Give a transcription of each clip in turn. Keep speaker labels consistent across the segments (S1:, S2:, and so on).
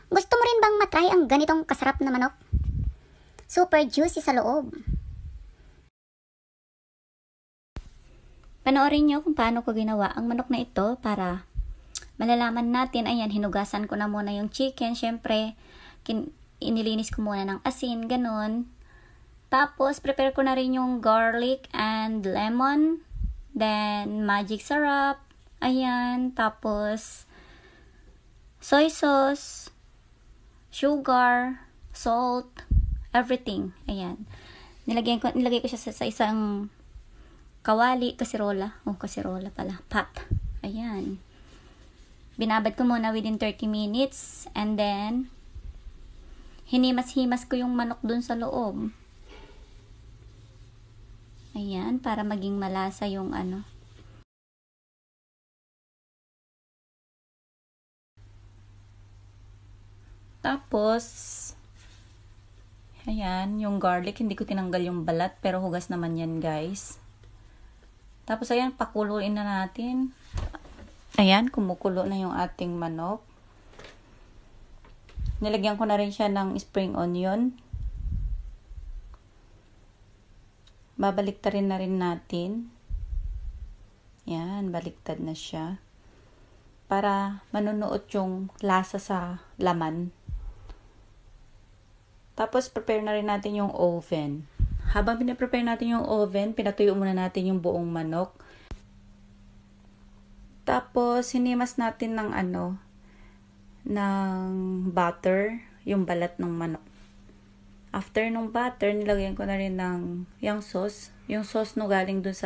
S1: Gusto mo rin bang matry ang ganitong kasarap na manok? Super juicy sa loob. Panoorin nyo kung paano ko ginawa ang manok na ito para malalaman natin. Ayan, hinugasan ko na muna yung chicken. Siyempre, inilinis ko muna ng asin, ganun. Tapos, prepare ko na rin yung garlic and lemon. Then, magic syrup. Ayan, tapos, soy sauce, sugar, salt, everything. Ayan. Nilagay ko siya sa isang kawali, kasirola. Kasirola pala. Pot. Ayan. Binabad ko muna within 30 minutes. And then, hinimas-himas ko yung manok dun sa loob. Ayan, para maging malasa yung ano. Tapos, ayan, yung garlic, hindi ko tinanggal yung balat, pero hugas naman yan, guys. Tapos, ayan, pakuluin na natin. Ayan, kumukulo na yung ating manok. Nilagyan ko na rin siya ng spring onion. Babaliktarin na rin natin. Yan, baliktad na siya. Para manunuot yung lasa sa laman. Tapos, prepare na rin natin yung oven. Habang pinaprepare natin yung oven, pinatuyo muna natin yung buong manok. Tapos, hinimas natin ng butter, yung balat ng manok. After nung butter, nilagyan ko na rin ng yung sauce. Yung sauce no galing dun sa...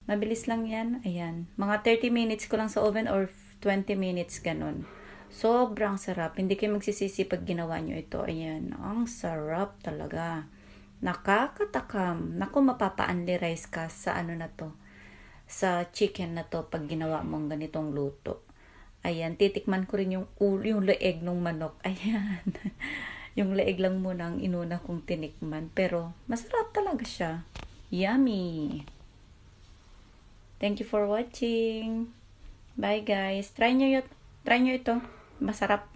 S1: Mabilis lang yan. Ayan. Mga 30 minutes ko lang sa oven or 20 minutes ganun. Sobrang sarap. Hindi kayo magsisisi pag ginawa nyo ito. Ayan. Ang sarap talaga. Nakakatakam. Naku, mapapa-only rice ka sa ano na to. Sa chicken na to pag ginawa mong ganitong luto. Ayan. Titikman ko rin yung leeg ng manok. Ayan. Yung leeg lang muna ang inuna kong tinikman. Pero, masarap talaga siya. Yummy! Thank you for watching. Bye guys. Try nyo ito. Masarap.